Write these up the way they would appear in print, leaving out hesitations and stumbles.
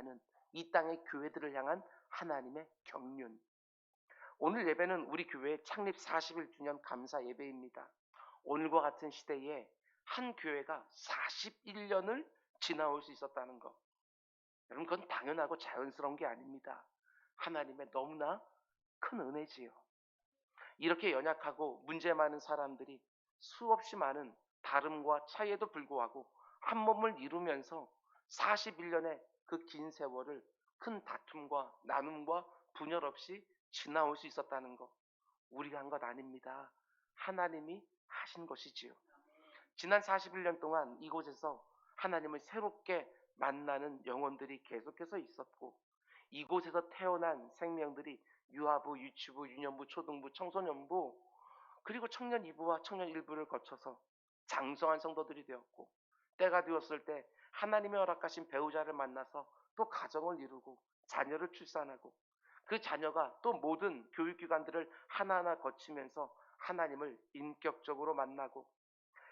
만나는 이 땅의 교회들을 향한 하나님의 경륜. 오늘 예배는 우리 교회 창립 41주년 감사 예배입니다. 오늘과 같은 시대에 한 교회가 41년을 지나올 수 있었다는 것. 여러분, 그건 당연하고 자연스러운 게 아닙니다. 하나님의 너무나 큰 은혜지요. 이렇게 연약하고 문제 많은 사람들이 수없이 많은 다름과 차이에도 불구하고 한 몸을 이루면서 41년의 그 긴 세월을 큰 다툼과 나눔과 분열 없이 지나올 수 있었다는 것. 우리가 한 것 아닙니다. 하나님이 하신 것이지요. 지난 41년 동안 이곳에서 하나님을 새롭게 만나는 영혼들이 계속해서 있었고, 이곳에서 태어난 생명들이 유아부, 유치부, 유년부, 초등부, 청소년부, 그리고 청년 2부와 청년 1부를 거쳐서 장성한 성도들이 되었고, 때가 되었을 때 하나님의 허락하신 배우자를 만나서 또 가정을 이루고 자녀를 출산하고, 그 자녀가 또 모든 교육기관들을 하나하나 거치면서 하나님을 인격적으로 만나고,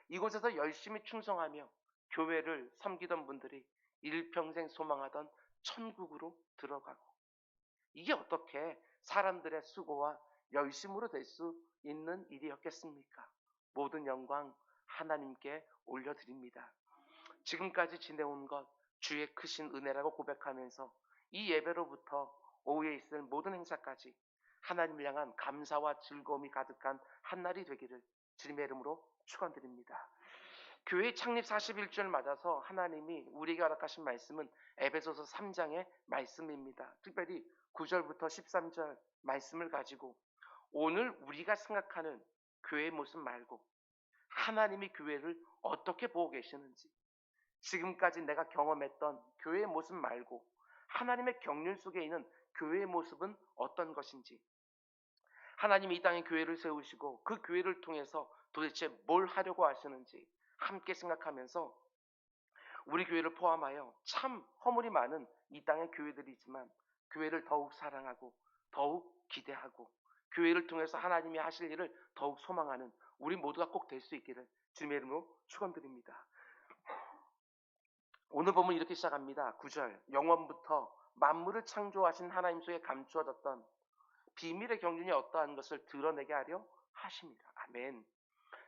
이곳에서 열심히 충성하며 교회를 섬기던 분들이 일평생 소망하던 천국으로 들어가고, 이게 어떻게 사람들의 수고와 열심으로 될 수 있는 일이었겠습니까? 모든 영광 하나님께 올려드립니다. 지금까지 지내온 것 주의 크신 은혜라고 고백하면서 이 예배로부터 오후에 있을 모든 행사까지 하나님을 향한 감사와 즐거움이 가득한 한 날이 되기를 주님의 이름으로 축원드립니다. 교회 창립 41주를 맞아서 하나님이 우리에게 허락하신 말씀은 에베소서 3장의 말씀입니다. 특별히 9절부터 13절 말씀을 가지고 오늘 우리가 생각하는 교회의 모습 말고 하나님이 교회를 어떻게 보고 계시는지, 지금까지 내가 경험했던 교회의 모습 말고 하나님의 경륜 속에 있는 교회의 모습은 어떤 것인지, 하나님이 이 땅에 교회를 세우시고 그 교회를 통해서 도대체 뭘 하려고 하시는지 함께 생각하면서 우리 교회를 포함하여 참 허물이 많은 이 땅의 교회들이지만 교회를 더욱 사랑하고 더욱 기대하고 교회를 통해서 하나님이 하실 일을 더욱 소망하는 우리 모두가 꼭 될 수 있기를 주님의 이름으로 축원드립니다. 오늘 본문 이렇게 시작합니다. 9절, 영원부터 만물을 창조하신 하나님 속에 감추어졌던 비밀의 경륜이 어떠한 것을 드러내게 하려 하십니다. 아멘.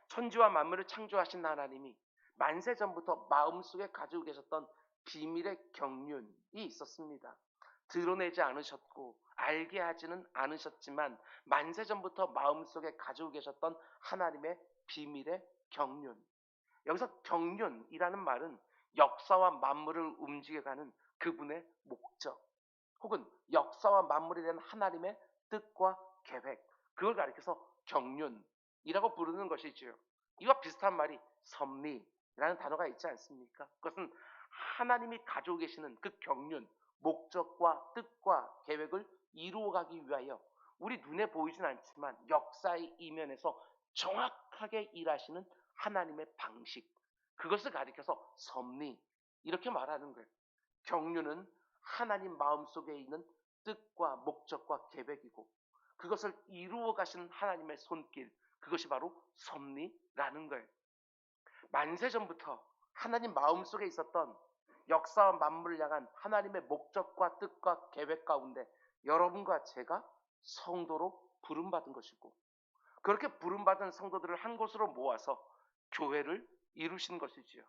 천지와 만물을 창조하신 하나님이 만세 전부터 마음속에 가지고 계셨던 비밀의 경륜이 있었습니다. 드러내지 않으셨고 알게 하지는 않으셨지만 만세 전부터 마음속에 가지고 계셨던 하나님의 비밀의 경륜. 여기서 경륜이라는 말은 역사와 만물을 움직여가는 그분의 목적, 혹은 역사와 만물에 대한 하나님의 뜻과 계획, 그걸 가리켜서 경륜이라고 부르는 것이지요. 이와 비슷한 말이 섭리라는 단어가 있지 않습니까? 그것은 하나님이 가지고 계시는 그 경륜, 목적과 뜻과 계획을 이루어가기 위하여 우리 눈에 보이진 않지만 역사의 이면에서 정확하게 일하시는 하나님의 방식, 그것을 가리켜서 섭리 이렇게 말하는 거예요. 경륜은 하나님 마음속에 있는 뜻과 목적과 계획이고 그것을 이루어 가시는 하나님의 손길, 그것이 바로 섭리라는 거예요. 만세 전부터 하나님 마음속에 있었던 역사와 만물을 향한 하나님의 목적과 뜻과 계획 가운데 여러분과 제가 성도로 부름받은 것이고, 그렇게 부름받은 성도들을 한 곳으로 모아서 교회를 이루신 것이지요.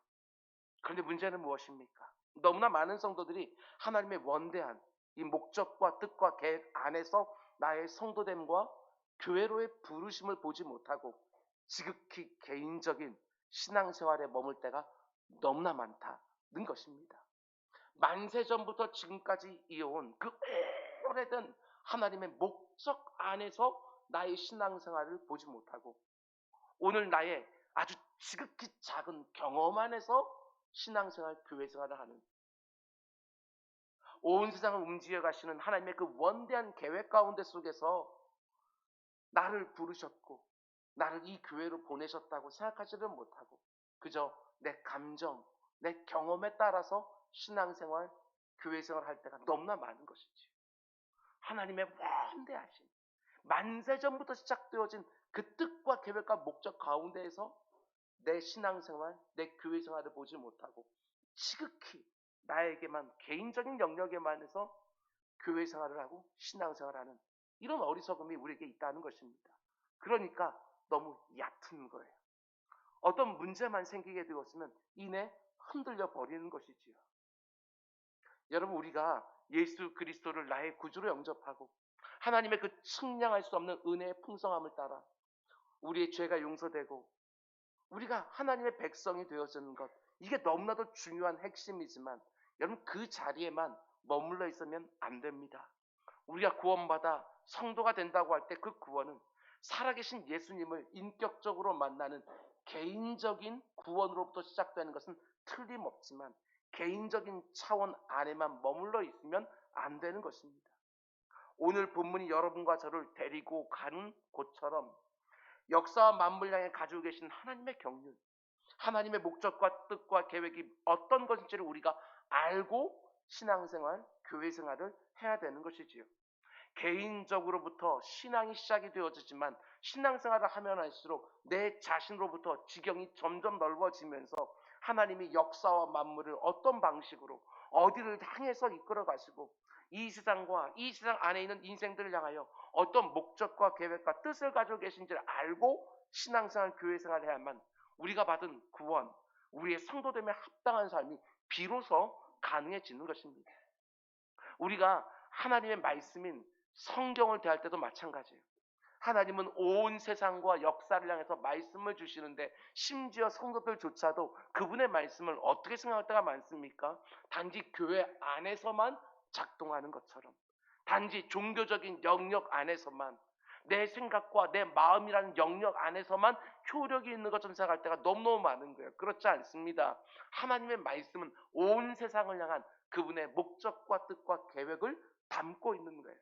그런데 문제는 무엇입니까? 너무나 많은 성도들이 하나님의 원대한 이 목적과 뜻과 계획 안에서 나의 성도됨과 교회로의 부르심을 보지 못하고 지극히 개인적인 신앙생활에 머물 때가 너무나 많다는 것입니다. 만세 전부터 지금까지 이어온 그 오래된 하나님의 목적 안에서 나의 신앙생활을 보지 못하고 오늘 나의 아주 지극히 작은 경험 안에서 신앙생활, 교회생활을 하는, 온 세상을 움직여 가시는 하나님의 그 원대한 계획 가운데 속에서 나를 부르셨고 나를 이 교회로 보내셨다고 생각하지를 못하고 그저 내 감정, 내 경험에 따라서 신앙생활, 교회생활을 할 때가 너무나 많은 것이지. 하나님의 원대하신 만세 전부터 시작되어진 그 뜻과 계획과 목적 가운데에서 내 신앙생활, 내 교회생활을 보지 못하고 지극히 나에게만 개인적인 영역에만 해서 교회 생활을 하고 신앙생활을 하는 이런 어리석음이 우리에게 있다는 것입니다. 그러니까 너무 얕은 거예요. 어떤 문제만 생기게 되었으면 이내 흔들려 버리는 것이지요. 여러분, 우리가 예수 그리스도를 나의 구주로 영접하고 하나님의 그 측량할 수 없는 은혜의 풍성함을 따라 우리의 죄가 용서되고 우리가 하나님의 백성이 되어지는 것, 이게 너무나도 중요한 핵심이지만 여러분, 그 자리에만 머물러 있으면 안 됩니다. 우리가 구원받아 성도가 된다고 할 때 그 구원은 살아계신 예수님을 인격적으로 만나는 개인적인 구원으로부터 시작되는 것은 틀림없지만 개인적인 차원 안에만 머물러 있으면 안 되는 것입니다. 오늘 본문이 여러분과 저를 데리고 가는 곳처럼 역사와 만물 향해 가지고 계신 하나님의 경륜, 하나님의 목적과 뜻과 계획이 어떤 것인지를 우리가 알고 신앙생활, 교회생활을 해야 되는 것이지요. 개인적으로부터 신앙이 시작이 되어지지만 신앙생활을 하면 할수록 내 자신으로부터 지경이 점점 넓어지면서 하나님이 역사와 만물을 어떤 방식으로 어디를 향해서 이끌어 가시고 이 세상과 이 세상 안에 있는 인생들을 향하여 어떤 목적과 계획과 뜻을 가지고 계신지를 알고 신앙생활, 교회생활을 해야만 우리가 받은 구원, 우리의 성도됨에 합당한 삶이 비로소 가능해지는 것입니다. 우리가 하나님의 말씀인 성경을 대할 때도 마찬가지예요. 하나님은 온 세상과 역사를 향해서 말씀을 주시는데 심지어 성도들조차도 그분의 말씀을 어떻게 생각할 때가 많습니까? 단지 교회 안에서만 작동하는 것처럼, 단지 종교적인 영역 안에서만, 내 생각과 내 마음이라는 영역 안에서만 효력이 있는 것처럼 생각할 때가 너무너무 많은 거예요. 그렇지 않습니다. 하나님의 말씀은 온 세상을 향한 그분의 목적과 뜻과 계획을 담고 있는 거예요.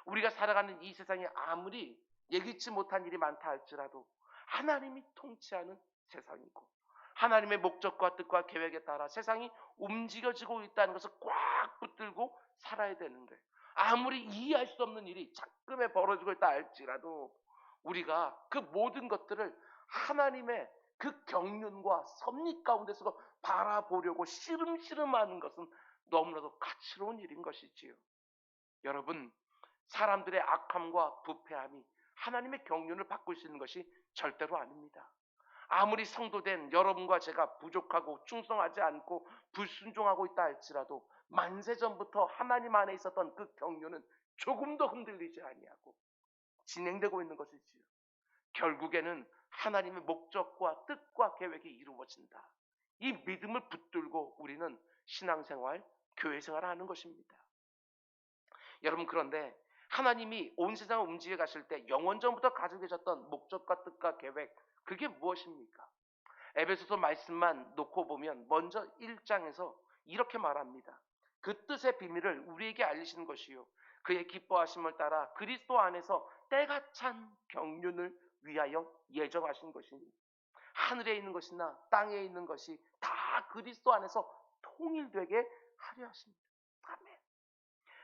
우리가 살아가는 이 세상에 아무리 예기치 못한 일이 많다 할지라도 하나님이 통치하는 세상이고 하나님의 목적과 뜻과 계획에 따라 세상이 움직여지고 있다는 것을 꽉 붙들고 살아야 되는 거예요. 아무리 이해할 수 없는 일이 자꾸만 벌어지고 있다 할지라도 우리가 그 모든 것들을 하나님의 그 경륜과 섭리 가운데서 바라보려고 시름시름하는 것은 너무나도 가치로운 일인 것이지요. 여러분, 사람들의 악함과 부패함이 하나님의 경륜을 바꿀 수 있는 것이 절대로 아닙니다. 아무리 성도된 여러분과 제가 부족하고 충성하지 않고 불순종하고 있다 할지라도 만세전부터 하나님 안에 있었던 그 경륜은 조금도 흔들리지 아니하고 진행되고 있는 것이지요. 결국에는 하나님의 목적과 뜻과 계획이 이루어진다. 이 믿음을 붙들고 우리는 신앙생활, 교회생활을 하는 것입니다. 여러분, 그런데 하나님이 온 세상을 움직여 가실 때 영원전부터 가지고 계셨던 목적과 뜻과 계획, 그게 무엇입니까? 에베소서 말씀만 놓고 보면 먼저 1장에서 이렇게 말합니다. 그 뜻의 비밀을 우리에게 알리시는 것이요 그의 기뻐하심을 따라 그리스도 안에서 때가 찬 경륜을 위하여 예정하신 것이니 하늘에 있는 것이나 땅에 있는 것이 다 그리스도 안에서 통일되게 하려 하십니다. 아멘.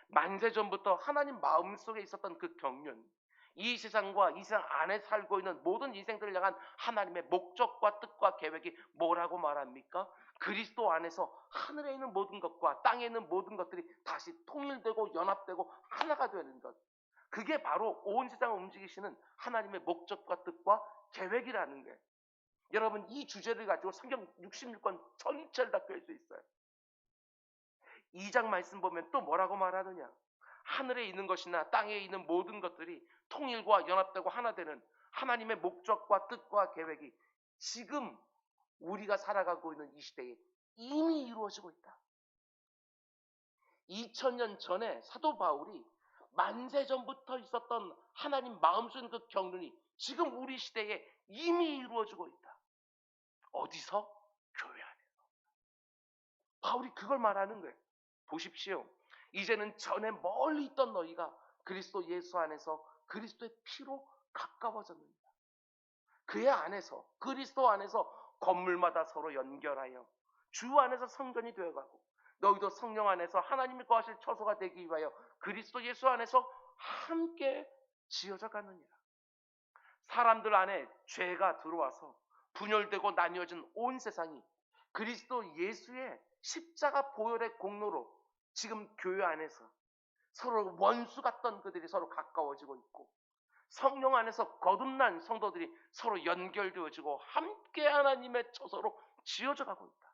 만세전부터 하나님 마음속에 있었던 그 경륜, 이 세상과 이 세상 안에 살고 있는 모든 인생들을 향한 하나님의 목적과 뜻과 계획이 뭐라고 말합니까? 그리스도 안에서 하늘에 있는 모든 것과 땅에 있는 모든 것들이 다시 통일되고 연합되고 하나가 되는 것, 그게 바로 온 세상을 움직이시는 하나님의 목적과 뜻과 계획이라는 거예요. 여러분, 이 주제를 가지고 성경 66권 전체를 다 꿰을 수 있어요. 2장 말씀 보면 또 뭐라고 말하느냐? 하늘에 있는 것이나 땅에 있는 모든 것들이 통일과 연합되고 하나 되는 하나님의 목적과 뜻과 계획이 지금 우리가 살아가고 있는 이 시대에 이미 이루어지고 있다. 2000년 전에 사도 바울이 만세전부터 있었던 하나님 마음속에 그 경륜이 지금 우리 시대에 이미 이루어지고 있다. 어디서? 교회 안에서. 바울이 그걸 말하는 거예요. 보십시오. 이제는 전에 멀리 있던 너희가 그리스도 예수 안에서 그리스도의 피로 가까워졌느니라. 그의 안에서, 그리스도 안에서 건물마다 서로 연결하여 주 안에서 성전이 되어가고 너희도 성령 안에서 하나님이 거하실 처소가 되기 위하여 그리스도 예수 안에서 함께 지어져 가느니라. 사람들 안에 죄가 들어와서 분열되고 나뉘어진 온 세상이 그리스도 예수의 십자가 보혈의 공로로 지금 교회 안에서 서로 원수 같던 그들이 서로 가까워지고 있고, 성령 안에서 거듭난 성도들이 서로 연결되어지고 함께 하나님의 처소로 지어져 가고 있다.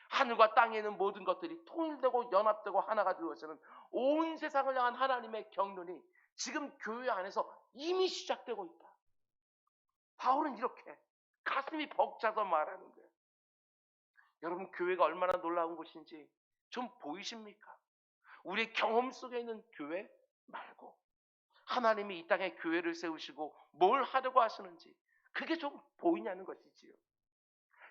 하늘과 땅에 있는 모든 것들이 통일되고 연합되고 하나가 되어지는 온 세상을 향한 하나님의 경륜이 지금 교회 안에서 이미 시작되고 있다. 바울은 이렇게 가슴이 벅차서 말하는 거예요. 여러분, 교회가 얼마나 놀라운 곳인지 좀 보이십니까? 우리의 경험 속에 있는 교회 말고 하나님이 이 땅에 교회를 세우시고 뭘 하려고 하시는지 그게 좀 보이냐는 것이지요.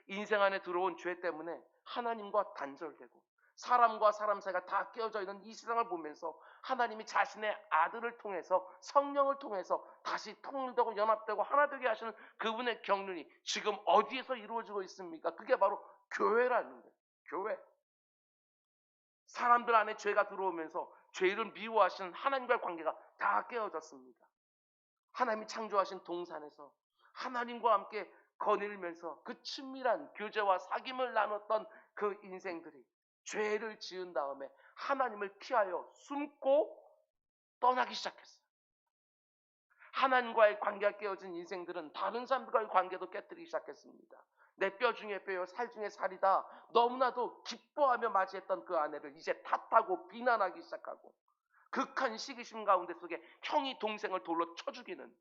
인생 안에 들어온 죄 때문에 하나님과 단절되고 사람과 사람 사이가 다 깨어져 있는 이 세상을 보면서 하나님이 자신의 아들을 통해서, 성령을 통해서 다시 통일되고 연합되고 하나 되게 하시는 그분의 경륜이 지금 어디에서 이루어지고 있습니까? 그게 바로 교회라는 거예요. 교회. 사람들 안에 죄가 들어오면서 죄를 미워하시는 하나님과의 관계가 다 깨어졌습니다. 하나님이 창조하신 동산에서 하나님과 함께 거닐면서 그 친밀한 교제와 사귐을 나눴던 그 인생들이 죄를 지은 다음에 하나님을 피하여 숨고 떠나기 시작했어요. 하나님과의 관계가 깨어진 인생들은 다른 사람들과의 관계도 깨뜨리기 시작했습니다. 내 뼈 중에 뼈요 살 중에 살이다. 너무나도 기뻐하며 맞이했던 그 아내를 이제 탓하고 비난하기 시작하고, 극한 시기심 가운데 속에 형이 동생을 돌로 쳐 죽이는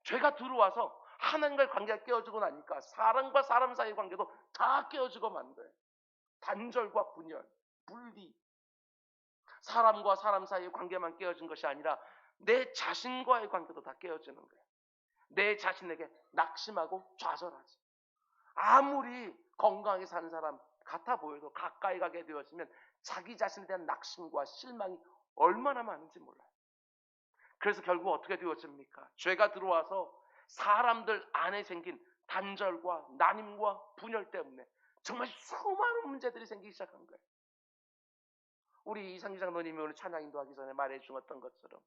죄가 들어와서 하나님과의 관계가 깨어지고 나니까 사람과 사람 사이의 관계도 다 깨어지고 만들어요. 단절과 분열, 분리. 사람과 사람 사이의 관계만 깨어진 것이 아니라 내 자신과의 관계도 다 깨어지는 거예요. 내 자신에게 낙심하고 좌절하지. 아무리 건강하게 사는 사람 같아 보여도 가까이 가게 되었으면 자기 자신에 대한 낙심과 실망이 얼마나 많은지 몰라요. 그래서 결국 어떻게 되었습니까? 죄가 들어와서 사람들 안에 생긴 단절과 나눔과 분열 때문에 정말 수많은 문제들이 생기기 시작한 거예요. 우리 이상기 장로님이 오늘 찬양 인도하기 전에 말해 주었던 것처럼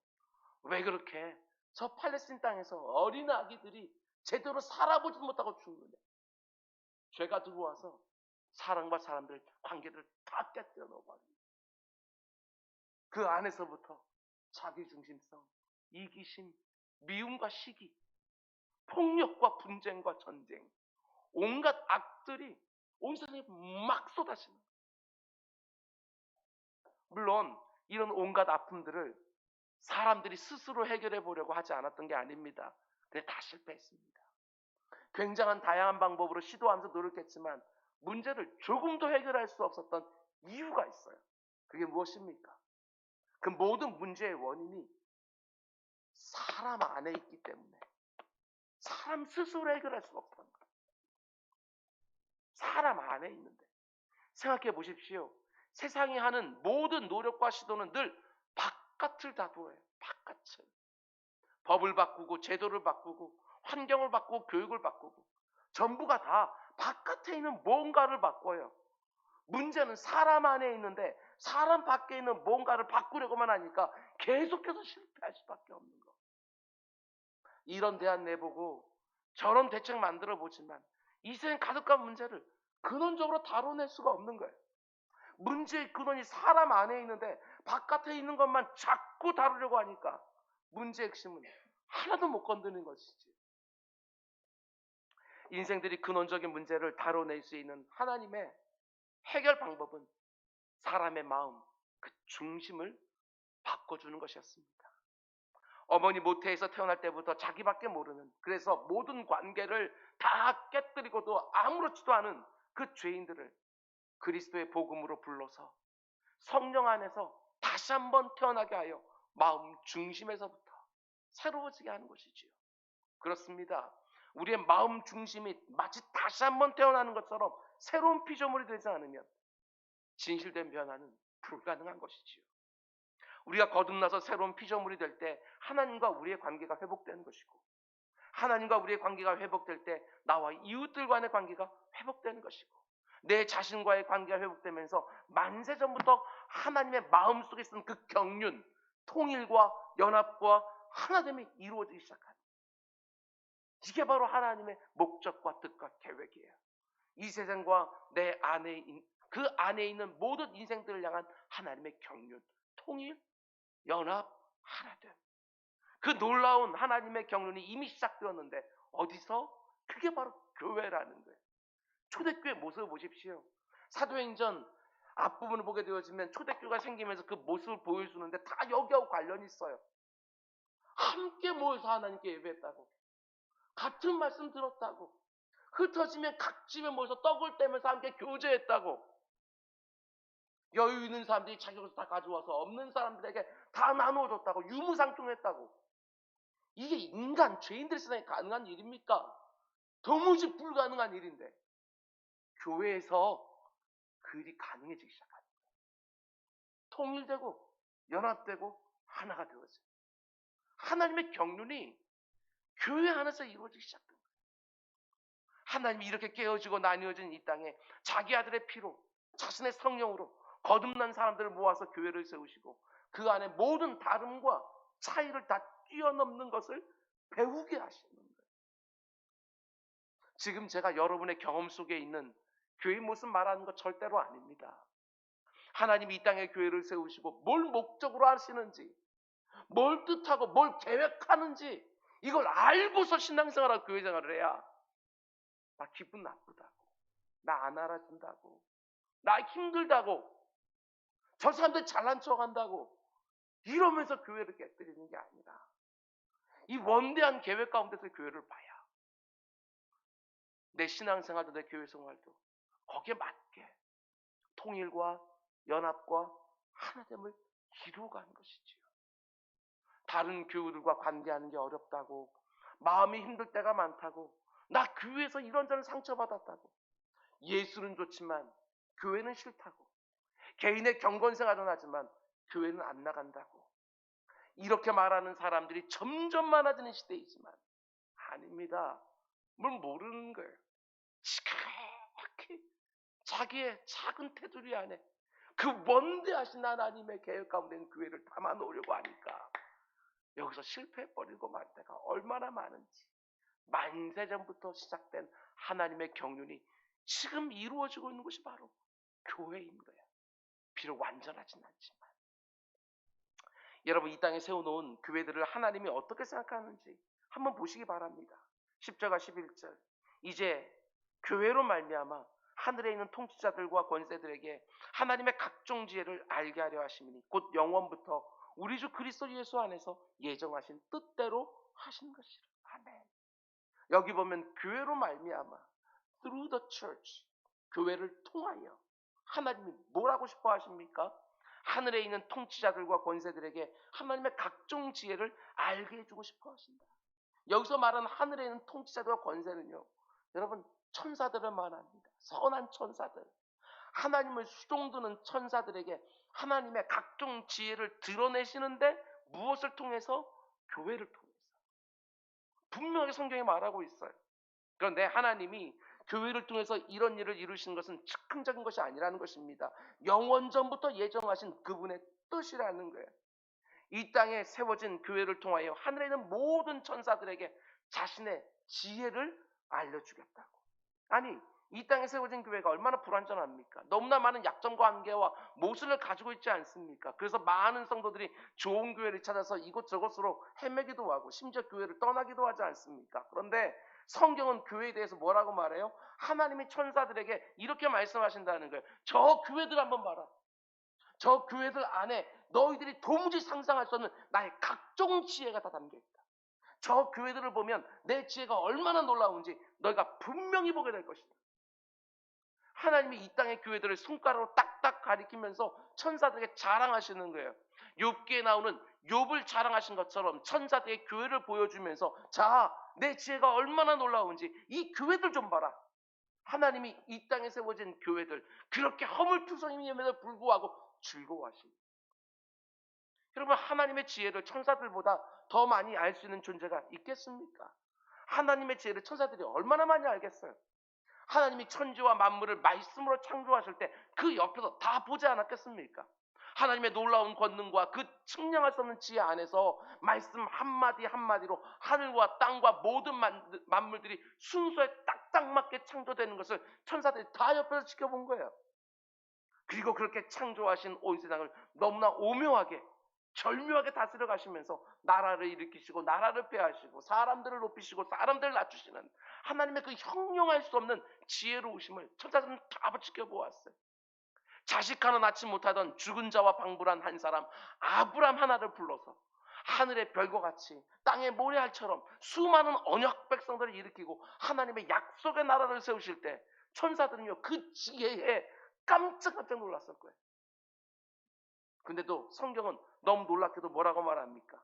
왜 그렇게 저 팔레스틴 땅에서 어린 아기들이 제대로 살아보지 못하고 죽느냐. 죄가 들어와서 사람과 사람들 관계를 다 깨뜨려 놓아버립니다. 그 안에서부터 자기중심성, 이기심, 미움과 시기, 폭력과 분쟁과 전쟁, 온갖 악들이 온 세상에 막 쏟아지는. 물론 이런 온갖 아픔들을 사람들이 스스로 해결해 보려고 하지 않았던 게 아닙니다. 근데 다 실패했습니다. 굉장한 다양한 방법으로 시도하면서 노력했지만 문제를 조금도 해결할 수 없었던 이유가 있어요. 그게 무엇입니까? 그 모든 문제의 원인이 사람 안에 있기 때문에 사람 스스로 해결할 수가 없다는 거예요. 사람 안에 있는데. 생각해 보십시오. 세상이 하는 모든 노력과 시도는 늘 바깥을 다루어요. 바깥을. 법을 바꾸고 제도를 바꾸고 환경을 바꾸고 교육을 바꾸고 전부가 다 바깥에 있는 뭔가를 바꿔요. 문제는 사람 안에 있는데 사람 밖에 있는 뭔가를 바꾸려고만 하니까 계속해서 실패할 수밖에 없는 거. 이런 대안 내보고 저런 대책 만들어 보지만 이 세상 가득한 문제를 근원적으로 다뤄낼 수가 없는 거예요. 문제의 근원이 사람 안에 있는데 바깥에 있는 것만 자꾸 다루려고 하니까 문제의 핵심은 하나도 못 건드는 것이지. 인생들이 근원적인 문제를 다뤄낼 수 있는 하나님의 해결 방법은 사람의 마음, 그 중심을 바꿔주는 것이었습니다. 어머니 모태에서 태어날 때부터 자기밖에 모르는, 그래서 모든 관계를 다 깨뜨리고도 아무렇지도 않은 그 죄인들을 그리스도의 복음으로 불러서 성령 안에서 다시 한번 태어나게 하여 마음 중심에서부터 새로워지게 하는 것이지요. 그렇습니다. 우리의 마음 중심이 마치 다시 한번 태어나는 것처럼 새로운 피조물이 되지 않으면 진실된 변화는 불가능한 것이지요. 우리가 거듭나서 새로운 피조물이 될 때 하나님과 우리의 관계가 회복되는 것이고, 하나님과 우리의 관계가 회복될 때 나와 이웃들 간의 관계가 회복되는 것이고, 내 자신과의 관계가 회복되면서 만세전부터 하나님의 마음속에 있는 그 경륜, 통일과 연합과 하나됨이 이루어지기 시작합니다. 이게 바로 하나님의 목적과 뜻과 계획이에요. 이 세상과 내 안에 그 안에 있는 모든 인생들을 향한 하나님의 경륜, 통일, 연합, 하나됨. 그 놀라운 하나님의 경륜이 이미 시작되었는데 어디서? 그게 바로 교회라는 거예요. 초대교회 모습을 보십시오. 사도행전 앞부분을 보게 되어지면 초대교회가 생기면서 그 모습을 보여주는데 다 여기하고 관련이 있어요. 함께 모여서 하나님께 예배했다고, 같은 말씀 들었다고, 흩어지면 각 집에 모여서 떡을 떼면서 함께 교제했다고, 여유 있는 사람들이 자기 것을 다 가져와서 없는 사람들에게 다 나누어줬다고, 유무상통했다고. 이게 인간, 죄인들의 세상에 가능한 일입니까? 도무지 불가능한 일인데 교회에서 그 일이 가능해지기 시작합니다. 통일되고 연합되고 하나가 되어져요. 하나님의 경륜이 교회 안에서 이루어지기 시작합니다. 하나님이 이렇게 깨어지고 나뉘어진 이 땅에 자기 아들의 피로, 자신의 성령으로 거듭난 사람들을 모아서 교회를 세우시고 그 안에 모든 다름과 차이를 다 뛰어넘는 것을 배우게 하시는 거예요. 지금 제가 여러분의 경험 속에 있는 교회 모습 말하는 것 절대로 아닙니다. 하나님이 이 땅에 교회를 세우시고 뭘 목적으로 하시는지, 뭘 뜻하고 뭘 계획하는지 이걸 알고서 신앙생활하고 교회생활을 해야 나 기분 나쁘다고, 나 안 알아준다고, 나 힘들다고, 저 사람들 잘난 척한다고 이러면서 교회를 깨뜨리는 게 아니라 이 원대한 계획 가운데서 교회를 봐야 내 신앙생활도 내 교회생활도 거기에 맞게 통일과 연합과 하나됨을 이루어가는 것이지요. 다른 교우들과 관계하는 게 어렵다고, 마음이 힘들 때가 많다고, 나 교회에서 이런저런 상처받았다고, 예수는 좋지만 교회는 싫다고, 개인의 경건생활은 하지만 교회는 안 나간다고, 이렇게 말하는 사람들이 점점 많아지는 시대이지만 아닙니다. 뭘 모르는 거예요. 지극히 자기의 작은 테두리 안에 그 먼데하신 하나님의 계획 가운데 있는 교회를 담아놓으려고 하니까 여기서 실패해버리고 말 때가 얼마나 많은지, 만세전부터 시작된 하나님의 경륜이 지금 이루어지고 있는 것이 바로 교회인 거예요. 비록 완전하진 않지만. 여러분, 이 땅에 세워놓은 교회들을 하나님이 어떻게 생각하는지 한번 보시기 바랍니다. 10절과 11절. 이제 교회로 말미암아 하늘에 있는 통치자들과 권세들에게 하나님의 각종 지혜를 알게 하려 하심이니 곧 영원부터 우리 주 그리스도 예수 안에서 예정하신 뜻대로 하신 것이라. 아멘. 여기 보면 교회로 말미암아 through the church, 교회를 통하여 하나님이 뭘 하고 싶어 하십니까? 하늘에 있는 통치자들과 권세들에게 하나님의 각종 지혜를 알게 해주고 싶어 하신다. 여기서 말하는 하늘에 있는 통치자들과 권세는요, 여러분, 천사들을 말합니다. 선한 천사들, 하나님을 수종드는 천사들에게 하나님의 각종 지혜를 드러내시는데 무엇을 통해서? 교회를 통해서. 분명하게 성경에 말하고 있어요. 그런데 하나님이 교회를 통해서 이런 일을 이루시는 것은 즉흥적인 것이 아니라는 것입니다. 영원전부터 예정하신 그분의 뜻이라는 거예요. 이 땅에 세워진 교회를 통하여 하늘에 있는 모든 천사들에게 자신의 지혜를 알려주겠다고. 아니, 이 땅에 세워진 교회가 얼마나 불완전합니까? 너무나 많은 약점과 한계와 모순을 가지고 있지 않습니까? 그래서 많은 성도들이 좋은 교회를 찾아서 이곳저곳으로 헤매기도 하고 심지어 교회를 떠나기도 하지 않습니까? 그런데 성경은 교회에 대해서 뭐라고 말해요? 하나님이 천사들에게 이렇게 말씀하신다는 거예요. 저 교회들 한번 봐라. 저 교회들 안에 너희들이 도무지 상상할 수 없는 나의 각종 지혜가 다 담겨있다. 저 교회들을 보면 내 지혜가 얼마나 놀라운지 너희가 분명히 보게 될 것이다. 하나님이 이 땅의 교회들을 손가락으로 딱딱 가리키면서 천사들에게 자랑하시는 거예요. 욥기에 나오는 욥을 자랑하신 것처럼 천사들에게 교회를 보여주면서 자, 내 지혜가 얼마나 놀라운지 이 교회들 좀 봐라. 하나님이 이 땅에 세워진 교회들, 그렇게 허물투성임에도 불구하고 즐거워하십니다. 여러분, 하나님의 지혜를 천사들보다 더 많이 알 수 있는 존재가 있겠습니까? 하나님의 지혜를 천사들이 얼마나 많이 알겠어요? 하나님이 천지와 만물을 말씀으로 창조하실 때 그 옆에서 다 보지 않았겠습니까? 하나님의 놀라운 권능과 그 측량할 수 없는 지혜 안에서 말씀 한마디 한마디로 하늘과 땅과 모든 만물들이 순서에 딱딱 맞게 창조되는 것을 천사들이 다 옆에서 지켜본 거예요. 그리고 그렇게 창조하신 온 세상을 너무나 오묘하게 절묘하게 다스려 가시면서 나라를 일으키시고 나라를 폐하시고 사람들을 높이시고 사람들을 낮추시는 하나님의 그 형용할 수 없는 지혜로우심을 천사들은 다 지켜보았어요. 자식 하나 낳지 못하던 죽은 자와 방불한 한 사람 아브람 하나를 불러서 하늘의 별과 같이 땅의 모래알처럼 수많은 언약 백성들을 일으키고 하나님의 약속의 나라를 세우실 때 천사들은요 그 지혜에 깜짝깜짝 놀랐을 거예요. 근데도 성경은 너무 놀랍게도 뭐라고 말합니까?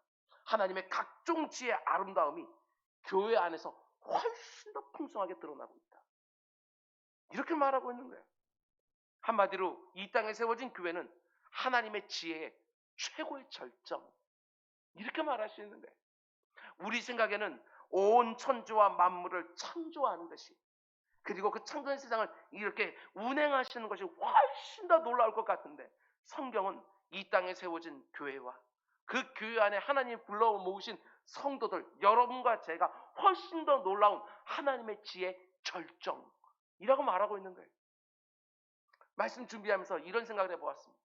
하나님의 각종 지혜의 아름다움이 교회 안에서 훨씬 더 풍성하게 드러나고 있다. 이렇게 말하고 있는 거예요. 한마디로 이 땅에 세워진 교회는 하나님의 지혜의 최고의 절정, 이렇게 말할 수 있는 거예요. 우리 생각에는 온 천지와 만물을 창조하는 것이, 그리고 그 창조한 세상을 이렇게 운행하시는 것이 훨씬 더 놀라울 것 같은데, 성경은 이 땅에 세워진 교회와 그 교회 안에 하나님이 불러 모으신 성도들, 여러분과 제가 훨씬 더 놀라운 하나님의 지혜의 절정이라고 말하고 있는 거예요. 말씀 준비하면서 이런 생각을 해보았습니다.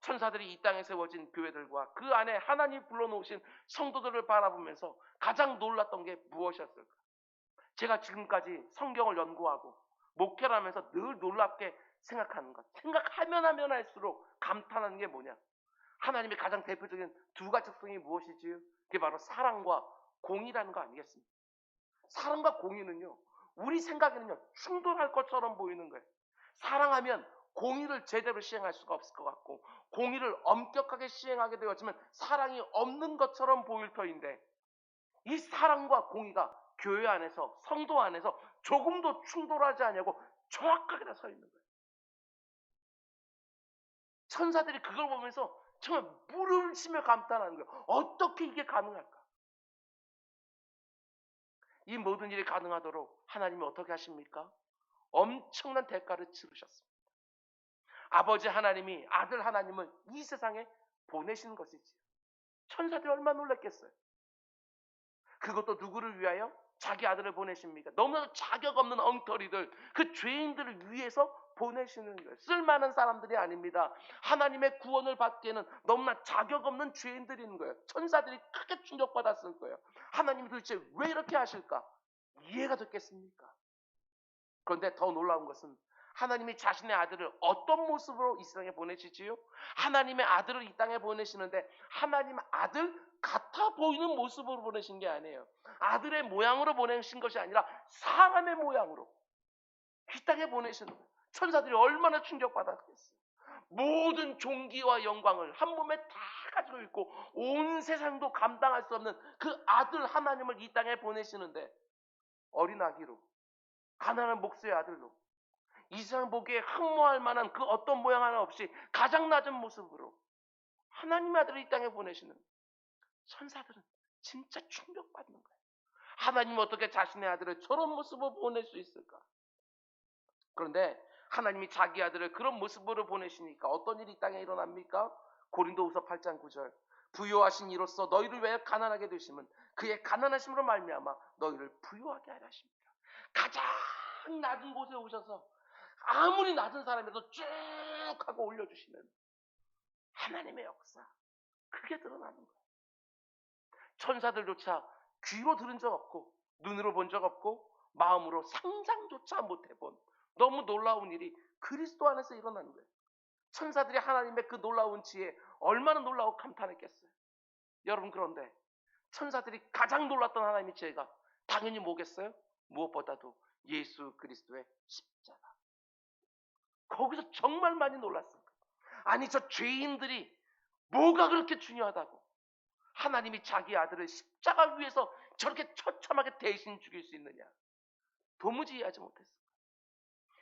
천사들이 이 땅에 세워진 교회들과 그 안에 하나님이 불러놓으신 성도들을 바라보면서 가장 놀랐던 게 무엇이었을까? 제가 지금까지 성경을 연구하고 목회를 하면서 늘 놀랍게 생각하는 것, 생각하면 하면 할수록 감탄하는 게 뭐냐? 하나님의 가장 대표적인 두 가지 특성이 무엇이지요? 그게 바로 사랑과 공의라는 거 아니겠습니까? 사랑과 공의는요, 우리 생각에는요 충돌할 것처럼 보이는 거예요. 사랑하면 공의를 제대로 시행할 수가 없을 것 같고, 공의를 엄격하게 시행하게 되었지만 사랑이 없는 것처럼 보일 터인데, 이 사랑과 공의가 교회 안에서, 성도 안에서 조금도 충돌하지 않냐고 정확하게 다 서 있는 거예요. 천사들이 그걸 보면서 정말 무릎을 치며 감탄하는 거예요. 어떻게 이게 가능할까? 이 모든 일이 가능하도록 하나님이 어떻게 하십니까? 엄청난 대가를 치르셨습니다. 아버지 하나님이 아들 하나님을 이 세상에 보내신 것이지. 천사들이 얼마나 놀랐겠어요. 그것도 누구를 위하여? 자기 아들을 보내십니까? 너무나도 자격 없는 엉터리들, 그 죄인들을 위해서 보내시는 거예요. 쓸만한 사람들이 아닙니다. 하나님의 구원을 받기에는 너무나 자격 없는 죄인들인 거예요. 천사들이 크게 충격받았을 거예요. 하나님이 도대체 왜 이렇게 하실까? 이해가 됐겠습니까? 그런데 더 놀라운 것은 하나님이 자신의 아들을 어떤 모습으로 이 세상에 보내시지요? 하나님의 아들을 이 땅에 보내시는데 하나님 아들 같아 보이는 모습으로 보내신 게 아니에요. 아들의 모양으로 보내신 것이 아니라 사람의 모양으로 이 땅에 보내시는 거예요. 천사들이 얼마나 충격받았겠어요. 모든 존귀와 영광을 한 몸에 다 가지고 있고 온 세상도 감당할 수 없는 그 아들 하나님을 이 땅에 보내시는데, 어린 아기로, 가난한 목수의 아들로, 이 세상 보기에 흠모할 만한 그 어떤 모양 하나 없이 가장 낮은 모습으로 하나님의 아들을 이 땅에 보내시는, 천사들은 진짜 충격받는 거예요. 하나님은 어떻게 자신의 아들을 저런 모습으로 보낼 수 있을까? 그런데 하나님이 자기 아들을 그런 모습으로 보내시니까 어떤 일이 이 땅에 일어납니까? 고린도후서 8장 9절, 부요하신 이로써 너희를 왜 가난하게 되심은 그의 가난하심으로 말미암아 너희를 부요하게 하려 하십니다. 가장 낮은 곳에 오셔서 아무리 낮은 사람이라도 쭉 하고 올려주시는 하나님의 역사, 그게 드러나는 거예요. 천사들조차 귀로 들은 적 없고 눈으로 본 적 없고 마음으로 상상조차 못해본 너무 놀라운 일이 그리스도 안에서 일어나는 거예요. 천사들이 하나님의 그 놀라운 지혜에 얼마나 놀라고 감탄했겠어요. 여러분, 그런데 천사들이 가장 놀랐던 하나님의 지혜가 당연히 뭐겠어요? 무엇보다도 예수 그리스도의 십자가. 거기서 정말 많이 놀랐어요. 아니, 저 죄인들이 뭐가 그렇게 중요하다고 하나님이 자기 아들을 십자가 위에서 저렇게 처참하게 대신 죽일 수 있느냐, 도무지 이해하지 못했어요.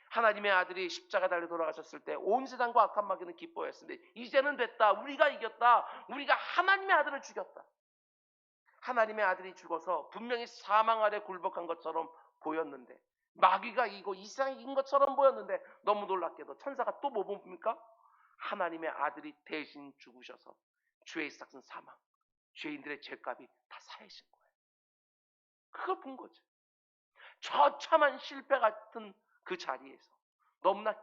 하나님의 아들이 십자가 달려 돌아가셨을 때 온 세상과 악한 마귀는 기뻐했습니다. 이제는 됐다, 우리가 이겼다, 우리가 하나님의 아들을 죽였다. 하나님의 아들이 죽어서 분명히 사망 아래 굴복한 것처럼 보였는데, 마귀가 이기고 이 세상이 이긴 것처럼 보였는데, 너무 놀랍게도 천사가 또 뭐 봅니까? 하나님의 아들이 대신 죽으셔서 죄의 삭은 사망, 죄인들의 죄값이 다 사해진 거예요. 그걸 본 거죠. 처참한 실패 같은 그 자리에서 너무나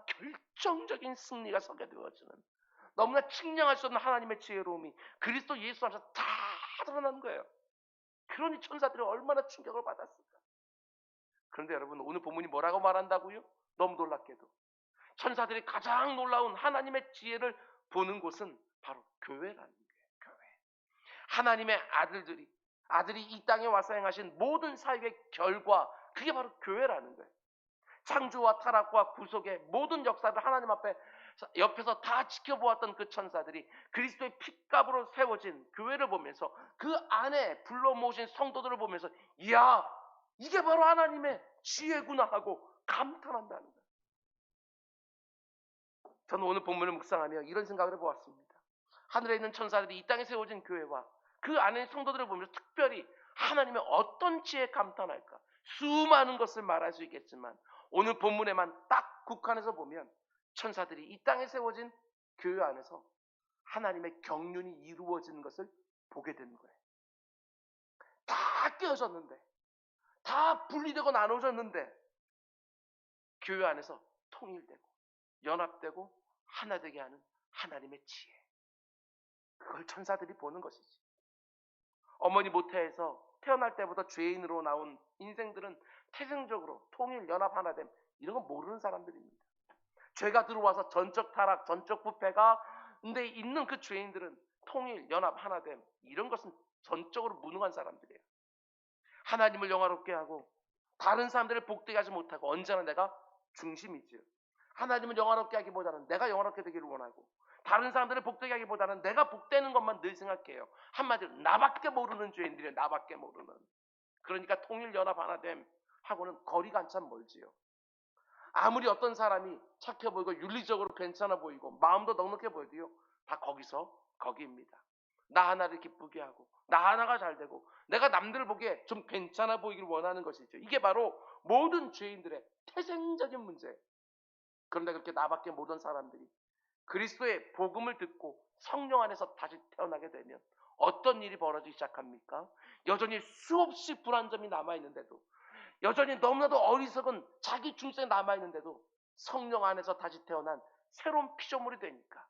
결정적인 승리가 서게 되어지는, 너무나 측량할 수 없는 하나님의 지혜로움이 그리스도 예수 안에서 다 드러난 거예요. 그러니 천사들이 얼마나 충격을 받았을까. 그런데 여러분, 오늘 본문이 뭐라고 말한다고요? 너무 놀랍게도 천사들이 가장 놀라운 하나님의 지혜를 보는 곳은 바로 교회라는 거예요. 교회. 하나님의 아들이 이 땅에 와서 행하신 모든 사역의 결과, 그게 바로 교회라는 거예요. 창조와 타락과 구속의 모든 역사를 하나님 앞에 옆에서 다 지켜보았던 그 천사들이 그리스도의 핏값으로 세워진 교회를 보면서, 그 안에 불러 모으신 성도들을 보면서, 이야, 이게 바로 하나님의 지혜구나 하고 감탄한다는 거예요. 저는 오늘 본문을 묵상하며 이런 생각을 해보았습니다. 하늘에 있는 천사들이 이 땅에 세워진 교회와 그 안에 성도들을 보면서 특별히 하나님의 어떤 지혜에 감탄할까. 수많은 것을 말할 수 있겠지만 오늘 본문에만 딱 국한해서 보면 천사들이 이 땅에 세워진 교회 안에서 하나님의 경륜이 이루어지는 것을 보게 되는 거예요. 다 깨어졌는데, 다 분리되고 나눠졌는데 교회 안에서 통일되고 연합되고 하나 되게 하는 하나님의 지혜, 그걸 천사들이 보는 것이지. 어머니 모태에서 태어날 때부터 죄인으로 나온 인생들은 태생적으로 통일, 연합, 하나됨 이런 거 모르는 사람들입니다. 죄가 들어와서 전적 타락, 전적 부패가 근데 있는 그 죄인들은 통일, 연합, 하나됨 이런 것은 전적으로 무능한 사람들이에요. 하나님을 영화롭게 하고 다른 사람들을 복되게 하지 못하고 언제나 내가 중심이지요. 하나님을 영화롭게 하기보다는 내가 영화롭게 되기를 원하고, 다른 사람들을 복되게 하기보다는 내가 복되는 것만 늘 생각해요. 한마디로 나밖에 모르는 죄인들이에요. 나밖에 모르는. 그러니까 통일, 연합, 하나됨 하고는 거리가 한참 멀지요. 아무리 어떤 사람이 착해 보이고 윤리적으로 괜찮아 보이고 마음도 넉넉해 보여도요, 다 거기입니다. 나 하나를 기쁘게 하고 나 하나가 잘 되고 내가 남들 보기에 좀 괜찮아 보이길 원하는 것이죠. 이게 바로 모든 죄인들의 태생적인 문제예요. 그런데 그렇게 나밖에 모르는 사람들이 그리스도의 복음을 듣고 성령 안에서 다시 태어나게 되면 어떤 일이 벌어지기 시작합니까? 여전히 수없이 불안 점이 남아있는데도, 여전히 너무나도 어리석은 자기 중생이 남아있는데도 성령 안에서 다시 태어난 새로운 피조물이 되니까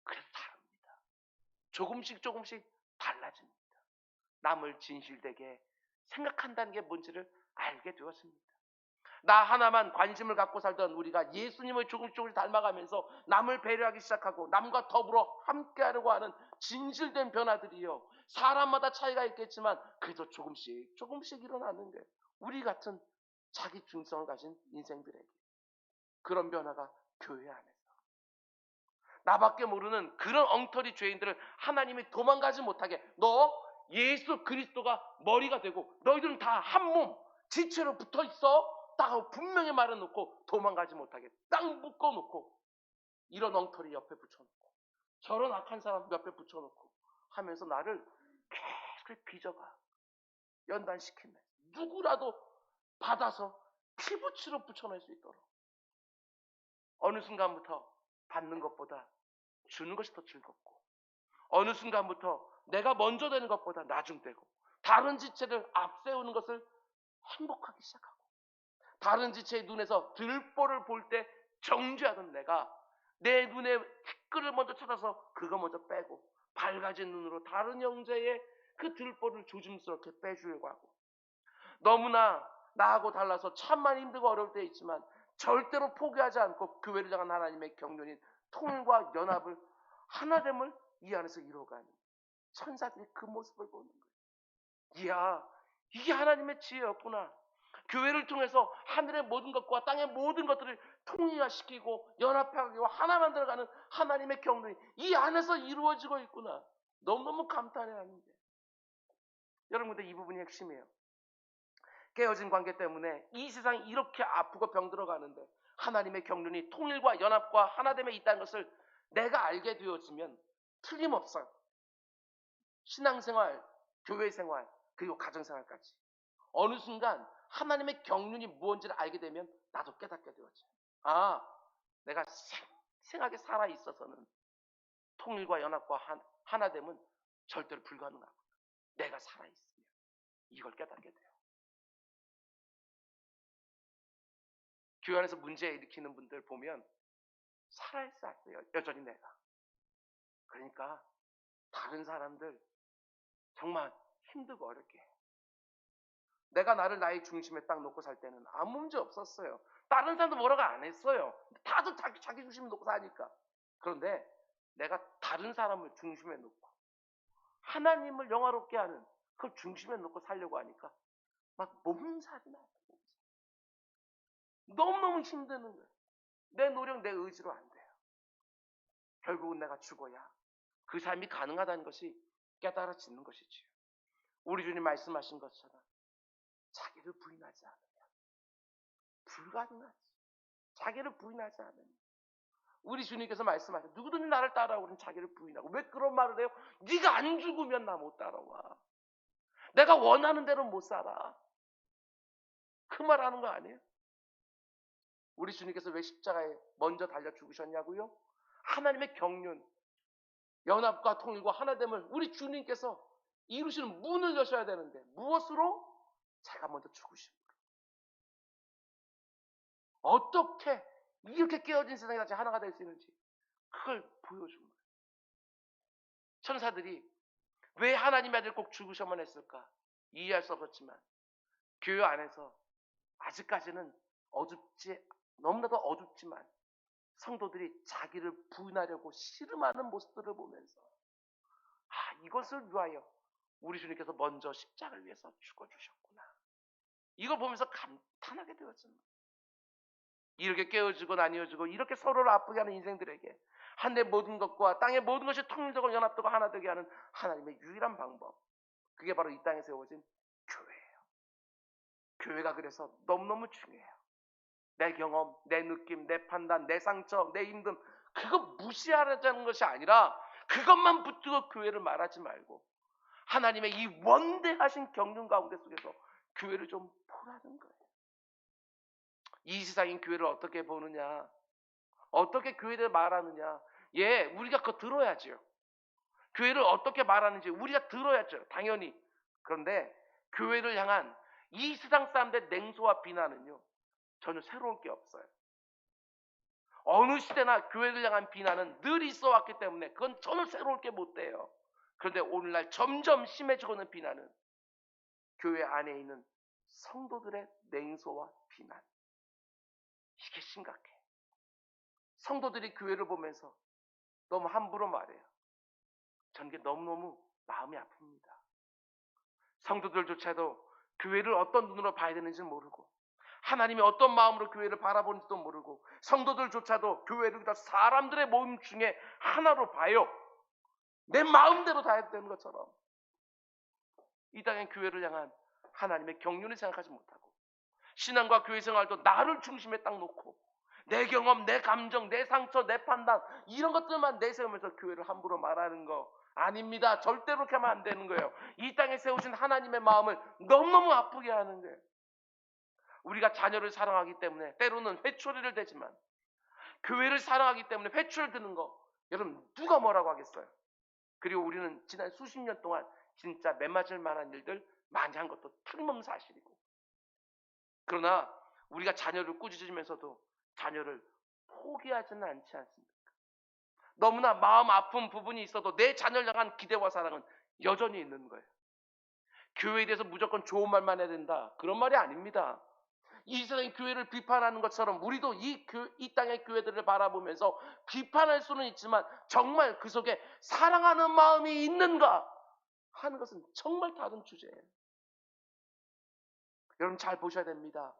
그래서 다릅니다. 조금씩 달라집니다. 남을 진실되게 생각한다는 게 뭔지를 알게 되었습니다. 나 하나만 관심을 갖고 살던 우리가 예수님을 조금씩 닮아가면서 남을 배려하기 시작하고 남과 더불어 함께하려고 하는 진실된 변화들이요, 사람마다 차이가 있겠지만 그래도 조금씩 일어나는 게 우리 같은 자기 중성을 가진 인생들에게 그런 변화가 교회 안에서, 나밖에 모르는 그런 엉터리 죄인들을 하나님이 도망가지 못하게, 너 예수 그리스도가 머리가 되고 너희들은 다 한 몸 지체로 붙어 있어 딱 하고 분명히 말해놓고 도망가지 못하게 딱 묶어놓고, 이런 엉터리 옆에 붙여놓고 저런 악한 사람 옆에 붙여놓고 하면서 나를 계속 빚어가 연단시키면 누구라도 받아서 피부치로 붙여낼 수 있도록, 어느 순간부터 받는 것보다 주는 것이 더 즐겁고, 어느 순간부터 내가 먼저 되는 것보다 나중되고, 다른 지체를 앞세우는 것을 행복하기 시작하고, 다른 지체의 눈에서 들보를 볼 때 정죄하던 내가 내 눈에 티끌을 먼저 찾아서 그거 먼저 빼고 밝아진 눈으로 다른 형제의 그 들보를 조심스럽게 빼주려고 하고, 너무나 나하고 달라서 참만 힘들고 어려울 때 있지만 절대로 포기하지 않고 교회를 향한 하나님의 경륜인 통일과 연합을, 하나됨을 이 안에서 이루어가는 천사들이 그 모습을 보는 거예요. 이야, 이게 하나님의 지혜였구나. 교회를 통해서 하늘의 모든 것과 땅의 모든 것들을 통일화시키고 연합하고 하나 만들어가는 하나님의 경륜이 이 안에서 이루어지고 있구나. 너무너무 감탄해하는 게, 여러분, 근데 이 부분이 핵심이에요. 깨어진 관계 때문에 이 세상이 이렇게 아프고 병들어가는데 하나님의 경륜이 통일과 연합과 하나됨에 있다는 것을 내가 알게 되어지면 틀림없어요. 신앙생활, 교회생활, 그리고 가정생활까지 어느 순간 하나님의 경륜이 무엇인지를 알게 되면 나도 깨닫게 되어져. 아, 내가 생생하게 살아있어서는 통일과 연합과 하나됨은 절대로 불가능하구나. 내가 살아있으면 이걸 깨닫게 돼요. 교회 안에서 문제 일으키는 분들 보면 살아있어요. 여전히 내가. 그러니까 다른 사람들 정말 힘들고 어렵게 해. 내가 나를 나의 중심에 딱 놓고 살 때는 아무 문제 없었어요. 다른 사람도 뭐라고 안 했어요. 다들 자기 중심에 놓고 사니까. 그런데 내가 다른 사람을 중심에 놓고 하나님을 영화롭게 하는 그걸 중심에 놓고 살려고 하니까 막 몸살이 나요. 너무너무 힘드는 거예요. 내 노력, 내 의지로 안 돼요. 결국은 내가 죽어야 그 삶이 가능하다는 것이 깨달아지는 것이지요. 우리 주님 말씀하신 것처럼 자기를 부인하지 않으면 불가능하지. 자기를 부인하지 않으면. 우리 주님께서 말씀하셨어요. 누구든지 나를 따라오면 자기를 부인하고. 왜 그런 말을 해요? 네가 안 죽으면 나 못 따라와. 내가 원하는 대로 못 살아. 그 말 하는 거 아니에요? 우리 주님께서 왜 십자가에 먼저 달려 죽으셨냐고요? 하나님의 경륜, 연합과 통일과 하나됨을 우리 주님께서 이루시는 문을 여셔야 되는데 무엇으로? 제가 먼저 죽으십니다. 어떻게 이렇게 깨어진 세상이 다시 하나가 될 수 있는지 그걸 보여준 거예요. 천사들이 왜 하나님의 아들 꼭 죽으셔만 했을까? 이해할 수 없었지만 교회 안에서 아직까지는 너무나도 어둡지만 성도들이 자기를 부인하려고 씨름하는 모습들을 보면서 이것을 위하여 우리 주님께서 먼저 십자가를 위해서 죽어주셨구나. 이걸 보면서 감탄하게 되었습니다. 이렇게 깨어지고 나뉘어지고 이렇게 서로를 아프게 하는 인생들에게 하늘의 모든 것과 땅의 모든 것이 통일되고 연합되고 하나 되게 하는 하나님의 유일한 방법, 그게 바로 이 땅에 세워진 교회예요. 교회가 그래서 너무너무 중요해요. 내 경험, 내 느낌, 내 판단, 내 상처, 내 힘듦 그거 무시하자는 것이 아니라 그것만 붙들고 교회를 말하지 말고 하나님의 이 원대하신 경륜 가운데 속에서 교회를 좀 보라는 거예요. 이 세상인 교회를 어떻게 보느냐, 어떻게 교회를 말하느냐, 우리가 그거 들어야죠. 교회를 어떻게 말하는지 우리가 들어야죠. 당연히. 그런데 교회를 향한 이 세상 사람들의 냉소와 비난은요, 전혀 새로울 게 없어요. 어느 시대나 교회를 향한 비난은 늘 있어 왔기 때문에 그건 전혀 새로울 게 못 돼요. 그런데 오늘날 점점 심해지고 있는 비난은 교회 안에 있는 성도들의 냉소와 비난. 이게 심각해. 성도들이 교회를 보면서 너무 함부로 말해요. 저는 게 너무너무 마음이 아픕니다. 성도들조차도 교회를 어떤 눈으로 봐야 되는지 모르고 하나님이 어떤 마음으로 교회를 바라보는지도 모르고 성도들조차도 교회를 다 사람들의 모임 중에 하나로 봐요. 내 마음대로 다 해야 되는 것처럼 이 땅의 교회를 향한 하나님의 경륜을 생각하지 못하고 신앙과 교회 생활도 나를 중심에 딱 놓고 내 경험, 내 감정, 내 상처, 내 판단 이런 것들만 내세우면서 교회를 함부로 말하는 거 아닙니다. 절대로 그렇게 하면 안 되는 거예요. 이 땅에 세우신 하나님의 마음을 너무너무 아프게 하는 거예요. 우리가 자녀를 사랑하기 때문에 때로는 회초리를 대지만 교회를 사랑하기 때문에 회초리를 드는 거 여러분 누가 뭐라고 하겠어요? 그리고 우리는 지난 수십 년 동안 진짜 매 맞을 만한 일들 많이 한 것도 틀림없는 사실이고 그러나 우리가 자녀를 꾸짖으면서도 자녀를 포기하지는 않지 않습니까? 너무나 마음 아픈 부분이 있어도 내 자녀를 향한 기대와 사랑은 여전히 있는 거예요. 교회에 대해서 무조건 좋은 말만 해야 된다. 그런 말이 아닙니다. 이 세상의 교회를 비판하는 것처럼 우리도 이 땅의 교회들을 바라보면서 비판할 수는 있지만 정말 그 속에 사랑하는 마음이 있는가 하는 것은 정말 다른 주제예요. 여러분 잘 보셔야 됩니다.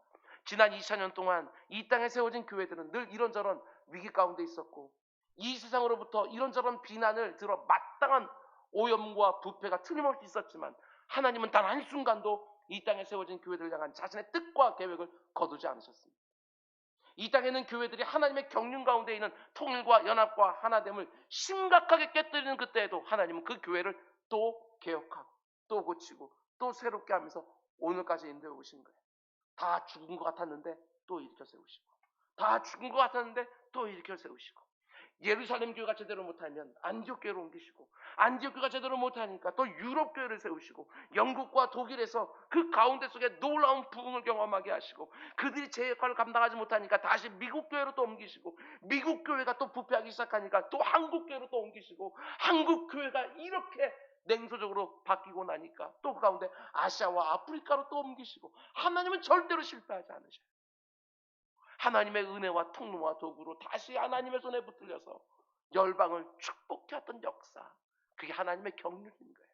지난 2000년 동안 이 땅에 세워진 교회들은 늘 이런저런 위기 가운데 있었고 이 세상으로부터 이런저런 비난을 들어 마땅한 오염과 부패가 틀림없이 있었지만 하나님은 단 한순간도 이 땅에 세워진 교회들을 향한 자신의 뜻과 계획을 거두지 않으셨습니다. 이 땅에는 교회들이 하나님의 경륜 가운데 있는 통일과 연합과 하나됨을 심각하게 깨뜨리는 그때에도 하나님은 그 교회를 또 개혁하고 또 고치고 또 새롭게 하면서 오늘까지 인도해 오신 거예요. 다 죽은 것 같았는데 또 일으켜 세우시고 다 죽은 것 같았는데 또 일으켜 세우시고 예루살렘 교회가 제대로 못하면 안디옥 교회로 옮기시고, 안디옥 교회가 제대로 못하니까 또 유럽 교회를 세우시고, 영국과 독일에서 그 가운데 속에 놀라운 부흥을 경험하게 하시고, 그들이 제 역할을 감당하지 못하니까 다시 미국 교회로 또 옮기시고, 미국 교회가 또 부패하기 시작하니까 또 한국 교회로 또 옮기시고, 한국 교회가 이렇게 냉소적으로 바뀌고 나니까 또 그 가운데 아시아와 아프리카로 또 옮기시고, 하나님은 절대로 실패하지 않으셔요. 하나님의 은혜와 통로와 도구로 다시 하나님의 손에 붙들려서 열방을 축복해왔던 역사, 그게 하나님의 경륜인 거예요.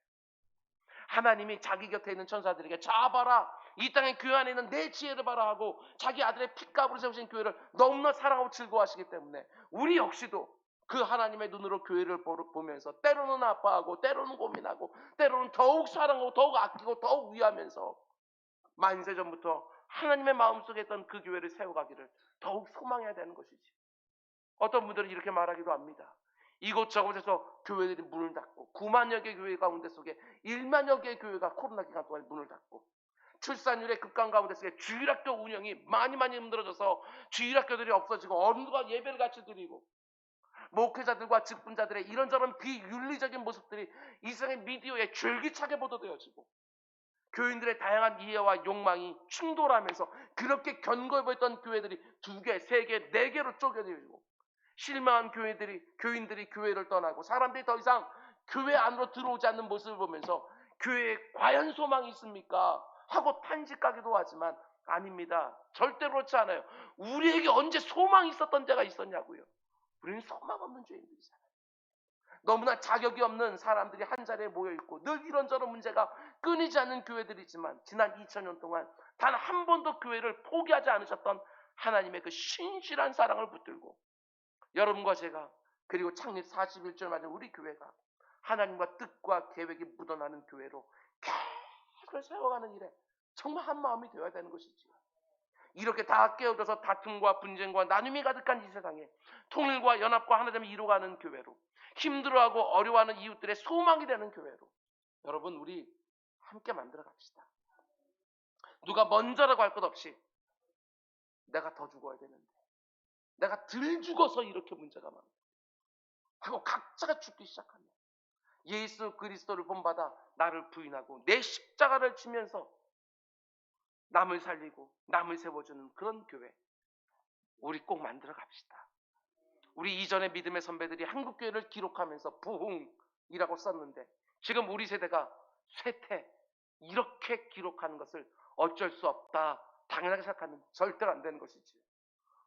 하나님이 자기 곁에 있는 천사들에게 자 봐라, 이 땅의 교회 안에 있는 내 지혜를 봐라 하고 자기 아들의 핏값으로 세우신 교회를 너무나 사랑하고 즐거워하시기 때문에 우리 역시도 그 하나님의 눈으로 교회를 보면서 때로는 아파하고 때로는 고민하고 때로는 더욱 사랑하고 더욱 아끼고 더욱 위하면서 만세전부터 하나님의 마음속에 있던 그 교회를 세워가기를 더욱 소망해야 되는 것이지. 어떤 분들은 이렇게 말하기도 합니다. 이곳저곳에서 교회들이 문을 닫고 9만여 개 교회 가운데 속에 1만여 개의 교회가 코로나 기간 동안 문을 닫고, 출산율의 급강 가운데 속에 주일학교 운영이 많이 힘들어져서 주일학교들이 없어지고 어른들과 예배를 같이 드리고, 목회자들과 직분자들의 이런저런 비윤리적인 모습들이 이 세상의 미디어에 줄기차게 보도되어지고, 교인들의 다양한 이해와 욕망이 충돌하면서 그렇게 견고해 보였던 교회들이 2개, 3개, 4개로 쪼개지고, 실망한 교인들이 교회를 떠나고 사람들이 더 이상 교회 안으로 들어오지 않는 모습을 보면서 교회에 과연 소망이 있습니까? 하고 탄식하기도 하지만 아닙니다. 절대로 그렇지 않아요. 우리에게 언제 소망이 있었던 때가 있었냐고요. 우리는 소망 없는 죄인들이잖아요. 너무나 자격이 없는 사람들이 한 자리에 모여있고 늘 이런저런 문제가 끊이지 않는 교회들이지만 지난 2000년 동안 단 한 번도 교회를 포기하지 않으셨던 하나님의 그 신실한 사랑을 붙들고, 여러분과 제가 그리고 창립 41주를 맞은 우리 교회가 하나님과 뜻과 계획이 묻어나는 교회로 계속 세워가는 일에 정말 한 마음이 되어야 되는 것이지요. 이렇게 다 깨어져서 다툼과 분쟁과 나눔이 가득한 이 세상에 통일과 연합과 하나됨을 이루어가는 교회로, 힘들어하고 어려워하는 이웃들의 소망이 되는 교회로 여러분 우리 함께 만들어 갑시다. 누가 먼저라고 할 것 없이 내가 더 죽어야 되는데, 내가 덜 죽어서 이렇게 문제가 많다 하고 각자가 죽기 시작하면 예수 그리스도를 본받아 나를 부인하고 내 십자가를 지면서 남을 살리고 남을 세워주는 그런 교회 우리 꼭 만들어 갑시다. 우리 이전의 믿음의 선배들이 한국교회를 기록하면서 부흥이라고 썼는데 지금 우리 세대가 쇠퇴 이렇게 기록하는 것을 어쩔 수 없다 당연하게 생각하면 절대로 안 되는 것이지.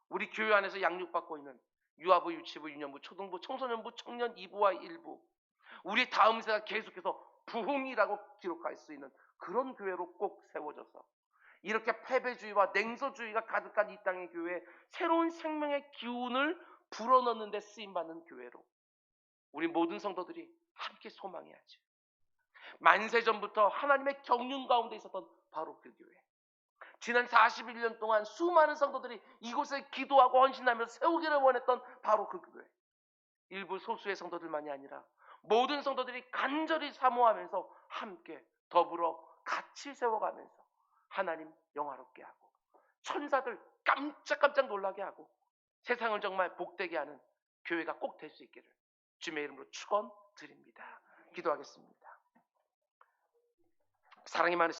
우리 교회 안에서 양육받고 있는 유아부, 유치부, 유년부, 초등부, 청소년부, 청년 2부와 1부, 우리 다음 세대가 계속해서 부흥이라고 기록할 수 있는 그런 교회로 꼭 세워져서 이렇게 패배주의와 냉소주의가 가득한 이 땅의 교회에 새로운 생명의 기운을 불어넣는 데 쓰임받는 교회로 우리 모든 성도들이 함께 소망해야지. 만세전부터 하나님의 경륜 가운데 있었던 바로 그 교회, 지난 41년 동안 수많은 성도들이 이곳에 기도하고 헌신하면서 세우기를 원했던 바로 그 교회, 일부 소수의 성도들만이 아니라 모든 성도들이 간절히 사모하면서 함께 더불어 같이 세워가면서 하나님 영화롭게 하고 천사들 깜짝깜짝 놀라게 하고 세상을 정말 복되게 하는 교회가 꼭 될 수 있기를 주님의 이름으로 축원드립니다. 기도하겠습니다. 사랑이 많으신